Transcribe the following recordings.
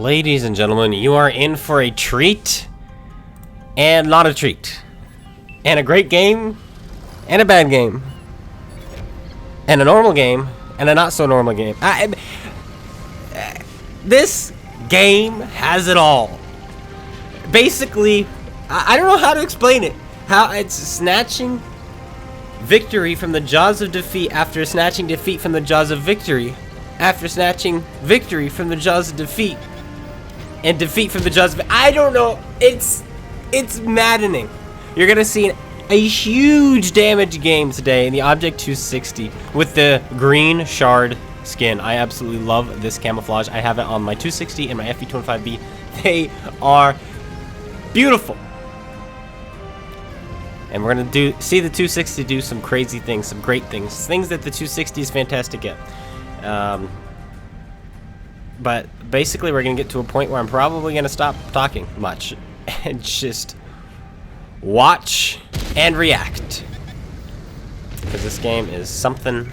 Ladies and gentlemen, you are in for a treat and not a treat. And a great game and a bad game. And a normal game and a not so normal game. This game has it all. Basically, I don't know how to explain it. How it's snatching victory from the jaws of defeat after snatching defeat from the jaws of victory. After snatching victory from the jaws of defeat. And defeat from the jaws of... I don't know. It's maddening. You're going to see a huge damage game today in the Object 260 with the green shard skin. I absolutely love this camouflage. I have it on my 260 and my FV25B. They are beautiful. And we're going to see the 260 do some crazy things, some great things. Things that the 260 is fantastic at. But basically, we're going to get to a point where I'm probably going to stop talking much and just watch and react. Because this game is something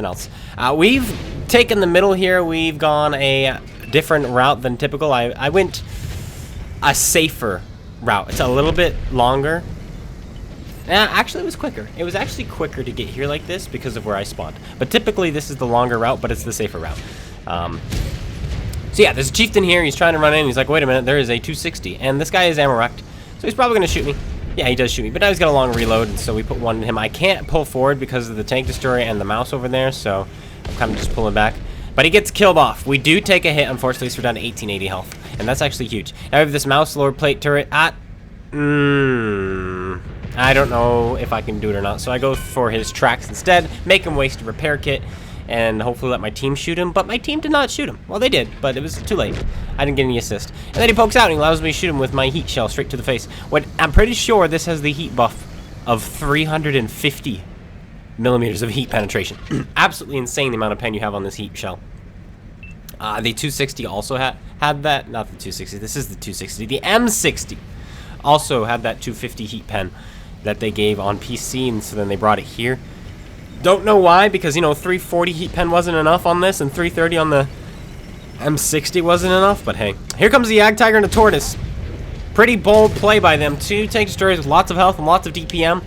else. We've taken the middle here. We've gone a different route than typical. I went a safer route. It's a little bit longer. Actually, it was quicker. It was actually quicker to get here like this because of where I spawned. But typically, this is the longer route, but it's the safer route. So yeah, there's a chieftain here. He's trying to run in. He's like, wait a minute, there is a 260. And this guy is ammo wrecked. So he's probably going to shoot me. Yeah, he does shoot me. But now he's got a long reload, and so we put one in him. I can't pull forward because of the tank destroyer and the mouse over there, so I'm kind of just pulling back. But he gets killed off. We do take a hit, unfortunately, so we're down to 1880 health. And that's actually huge. Now we have this mouse lower plate turret at... I don't know if I can do it or not. So I go for his tracks instead, make him waste a repair kit, and hopefully let my team shoot him. But my team did not shoot him. Well, they did, but it was too late. I didn't get any assist. And then he pokes out and he allows me to shoot him with my heat shell straight to the face. I'm pretty sure this has the heat buff of 350 millimeters of heat penetration. Absolutely insane the amount of pen you have on this heat shell. The 260 also had that. Not the 260. This is the 260. The M60 also had that 250 heat pen that they gave on PC, and so then they brought it here. Don't know why, because, you know, 340 heat pen wasn't enough on this, and 330 on the M60 wasn't enough, but hey. Here comes the Yag Tiger and the Tortoise. Pretty bold play by them. Two tank destroyers with lots of health and lots of DPM.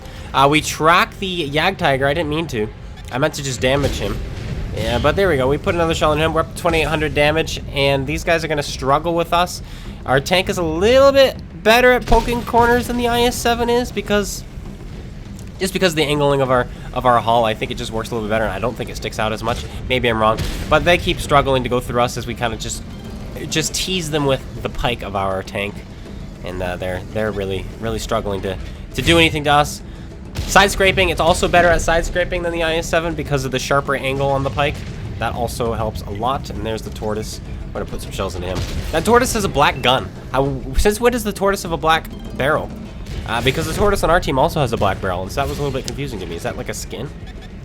We track the Yag Tiger. I didn't mean to. I meant to just damage him. Yeah, but there we go. We put another shell in him. We're up to 2,800 damage, and these guys are going to struggle with us. Our tank is a little bit better at poking corners than the IS-7 is, because of the angling of our hull. I think it just works a little bit better, and I don't think it sticks out as much. Maybe I'm wrong, but they keep struggling to go through us as we kind of just tease them with the pike of our tank, and they're really struggling to do anything to us. Side scraping, it's also better at side scraping than the IS-7 because of the sharper angle on the pike. That also helps a lot. And there's the Tortoise. I'm gonna put some shells into him. That Tortoise has a black gun. Since when does the Tortoise have a black barrel? Because the Tortoise on our team also has a black barrel, and so that was a little bit confusing to me. Is that like a skin?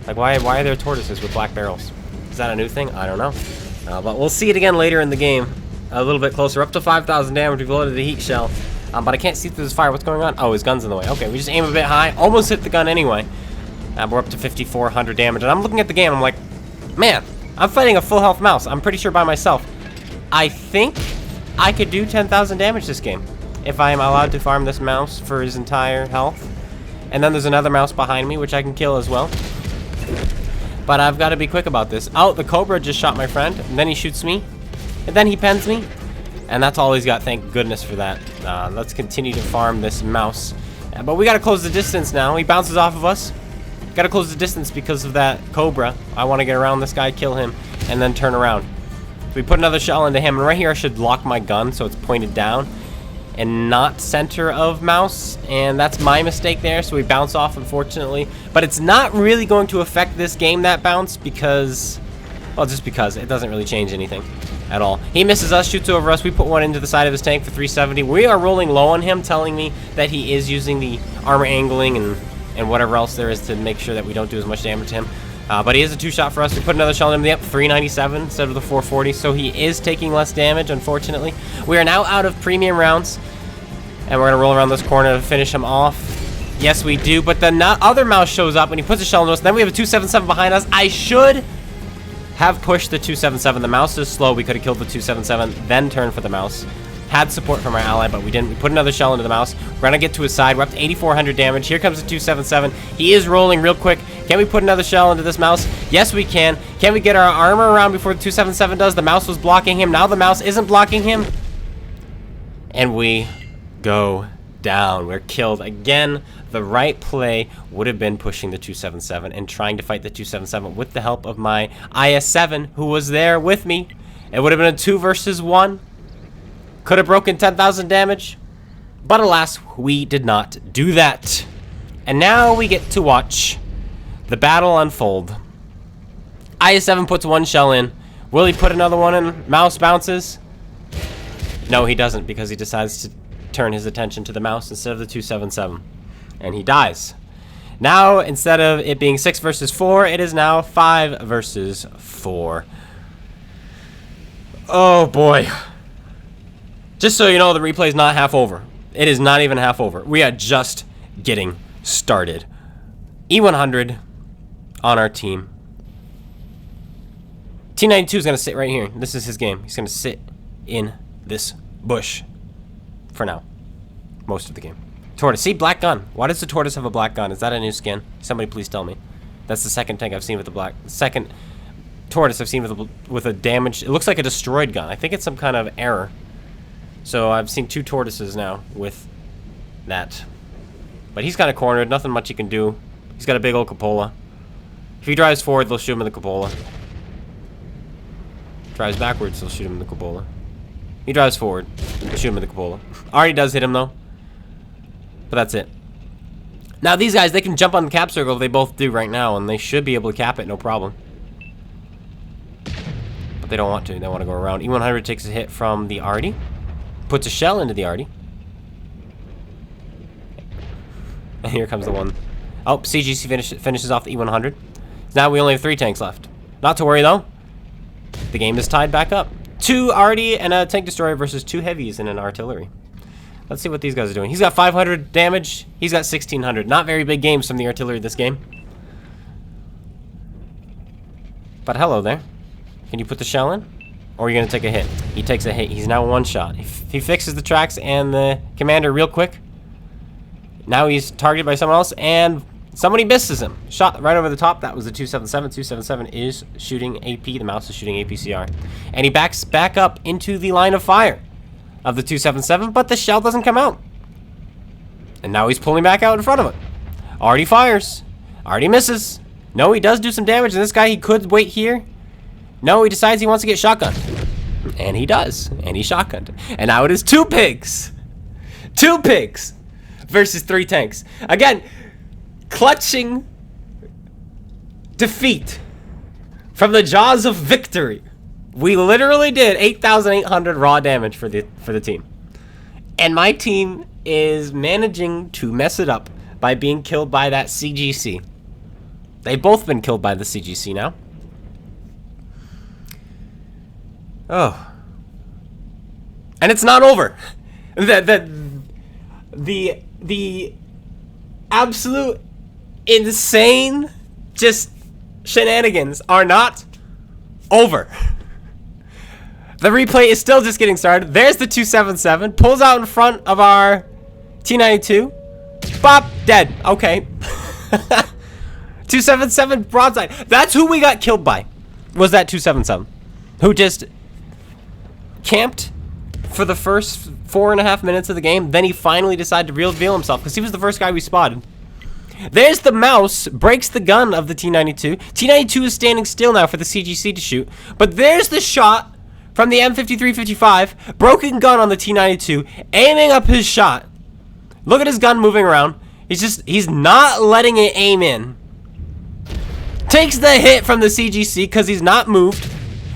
Like, why are there tortoises with black barrels? Is that a new thing? I don't know. But we'll see it again later in the game. A little bit closer. Up to 5,000 damage. We've loaded the heat shell. But I can't see through this fire. What's going on? Oh, his gun's in the way. Okay, we just aim a bit high. Almost hit the gun anyway. We're up to 5,400 damage. And I'm looking at the game. I'm like, man, I'm fighting a full health mouse. I'm pretty sure by myself. I think I could do 10,000 damage this game if I am allowed to farm this mouse for his entire health. And then there's another mouse behind me, which I can kill as well. But I've got to be quick about this. Oh, the Cobra just shot my friend. And then he shoots me. And then he pens me. And that's all he's got. Thank goodness for that. Let's continue to farm this mouse. But we got to close the distance now. He bounces off of us. Got to close the distance because of that Cobra. I want to get around this guy, kill him, and then turn around. We put another shell into him. And right here I should lock my gun so it's pointed down and not center of mouse, and that's my mistake there, so we bounce off, unfortunately. But it's not really going to affect this game, that bounce, because, well, just because it doesn't really change anything at all. He misses us, shoots over us. We put one into the side of his tank for 370. We are rolling low on him, telling me that he is using the armor angling and whatever else there is to make sure that we don't do as much damage to him. But he is a two-shot for us. We put another shell in him. Yep, 397 instead of the 440. So he is taking less damage, unfortunately. We are now out of premium rounds. And we're going to roll around this corner to finish him off. Yes, we do. But the other mouse shows up and he puts a shell into us. Then we have a 277 behind us. I should have pushed the 277. The mouse is slow. We could have killed the 277, then turned for the mouse. Had support from our ally, but we didn't. We put another shell into the mouse. We're gonna get to his side. We're up to 8,400 damage. Here comes the 277. He is rolling real quick. Can we put another shell into this mouse? Yes, we can. Can we get our armor around before the 277 does? The mouse was blocking him. Now the mouse isn't blocking him. And we go down. We're killed again. The right play would have been pushing the 277 and trying to fight the 277 with the help of my IS-7, who was there with me. It would have been a 2 versus 1. Could have broken 10,000 damage, but alas, we did not do that. And now we get to watch the battle unfold. IS-7 puts one shell in. Will he put another one in? Mouse bounces. No, he doesn't, because he decides to turn his attention to the mouse instead of the 277. And he dies. Now, instead of it being 6 versus 4, it is now 5 versus 4. Oh boy. Just so you know, the replay is not half over. It is not even half over. We are just getting started. E100 on our team. T92 is going to sit right here. This is his game. He's going to sit in this bush for now. Most of the game. Tortoise. See, black gun. Why does the tortoise have a black gun? Is that a new skin? Somebody please tell me. That's the second tank I've seen with the black. Second tortoise I've seen with a damaged. It looks like a destroyed gun. I think it's some kind of error. So I've seen 2 tortoises now with that. But he's kind of cornered. Nothing much he can do. He's got a big old cupola. If he drives forward, they'll shoot him in the cupola. Drives backwards, they'll shoot him in the cupola. He drives forward, they'll shoot him in the cupola. Already does hit him though. But that's it. Now these guys, they can jump on the cap circle. They both do right now, and they should be able to cap it, no problem. But they don't want to. They want to go around. E100 takes a hit from the Arty. Puts a shell into the Arty. And here comes the one. Oh, CGC finishes off the E100. Now we only have 3 tanks left. Not to worry though. The game is tied back up. 2 Arty and a tank destroyer versus 2 heavies and an artillery. Let's see what these guys are doing. He's got 500 damage. He's got 1,600. Not very big games from the artillery this game. But hello there. Can you put the shell in? Or are you going to take a hit? He takes a hit. He's now 1 shot. He fixes the tracks and the commander real quick. Now he's targeted by someone else, and somebody misses him. Shot right over the top. That was the 277. 277 is shooting AP. The mouse is shooting APCR. And he backs back up into the line of fire of the 277, but the shell doesn't come out. And now he's pulling back out in front of it. Already fires. Already misses. No, he does do some damage, and this guy, he could wait here. No, he decides he wants to get shotgun. And he does. And he shotgunned. And now it is 2 pigs. 2 pigs versus 3 tanks. Again, clutching defeat from the jaws of victory. We literally did 8,800 raw damage for the team. And my team is managing to mess it up by being killed by that CGC. They've both been killed by the CGC now. Oh. And it's not over. The absolute insane just shenanigans are not over. The replay is still just getting started. There's the 277. Pulls out in front of our T92. Bop. Dead. Okay. 277 broadside. That's who we got killed by. Was that 277. Who just camped for the first 4.5 minutes of the game. Then he finally decided to reveal himself because he was the first guy we spotted. There's the mouse, breaks the gun of the T92. T92 is standing still now for the CGC to shoot. But there's the shot from the M5355. Broken gun on the T92, aiming up his shot. Look at his gun moving around. He's not letting it aim in. Takes the hit from the CGC because he's not moved.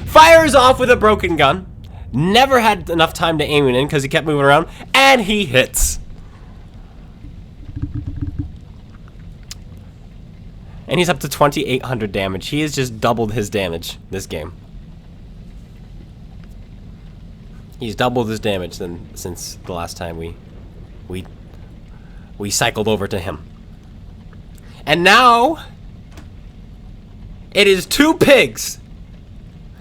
Fires off with a broken gun. Never had enough time to aim it in because he kept moving around. And he hits. And he's up to 2,800 damage. He has just doubled his damage this game. He's doubled his damage since the last time we cycled over to him. And now it is 2 pigs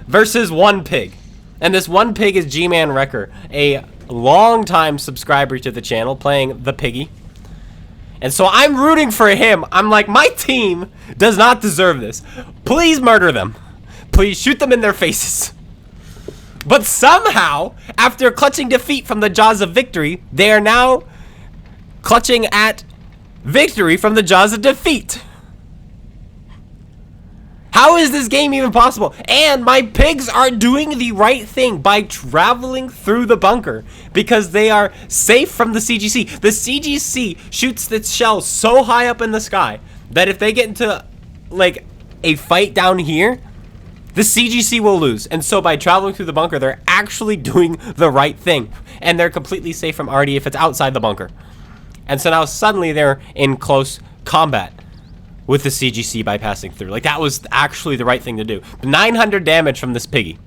versus one pig. And this one pig is G-Man Wrecker, a long-time subscriber to the channel, playing the piggy. And so I'm rooting for him. I'm like, my team does not deserve this. Please murder them. Please shoot them in their faces. But somehow, after clutching defeat from the jaws of victory, they are now clutching at victory from the jaws of defeat. How is this game even possible? And my pigs are doing the right thing by traveling through the bunker because they are safe from the CGC. The CGC shoots its shell so high up in the sky that if they get into like a fight down here, the CGC will lose. And so by traveling through the bunker, they're actually doing the right thing. And they're completely safe from Artie if it's outside the bunker. And so now suddenly they're in close combat with the CGC by passing through. Like, that was actually the right thing to do. 900 damage from this piggy.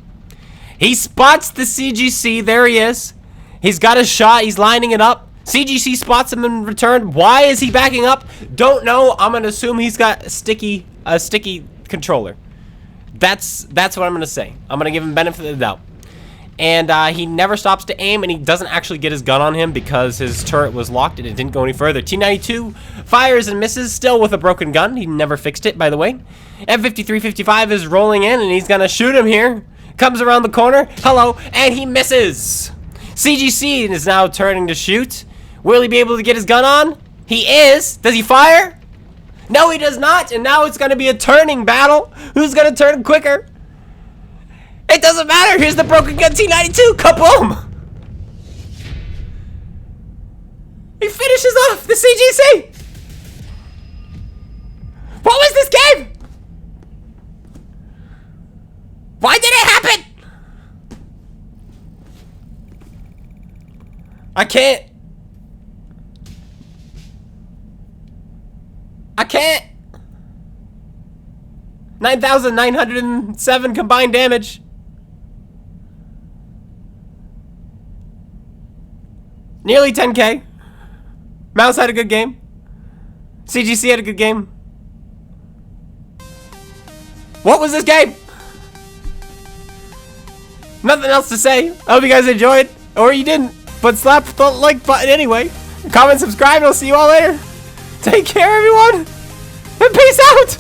He spots the CGC. There he is. He's got a shot. He's lining it up. CGC spots him in return. Why is he backing up? Don't know. I'm going to assume he's got a sticky controller. That's what I'm going to say. I'm going to give him benefit of the doubt. And he never stops to aim, and he doesn't actually get his gun on him because his turret was locked and it didn't go any further. T92 fires and misses, still with a broken gun. He never fixed it, by the way. F5355 is rolling in, and he's going to shoot him here. Comes around the corner. Hello. And he misses. CGC is now turning to shoot. Will he be able to get his gun on? He is. Does he fire? No, he does not. And now it's going to be a turning battle. Who's going to turn quicker? It doesn't matter. Here's the broken gun T92. Kaboom! He finishes off the CGC. What was this game? Why did it happen? I can't. 9,907 combined damage. Nearly 10k. Mouse had a good game. CGC had a good game. What was this game? Nothing else to say. I hope you guys enjoyed. Or you didn't. But slap the like button anyway. Comment, subscribe, and I'll see you all later. Take care, everyone. And peace out.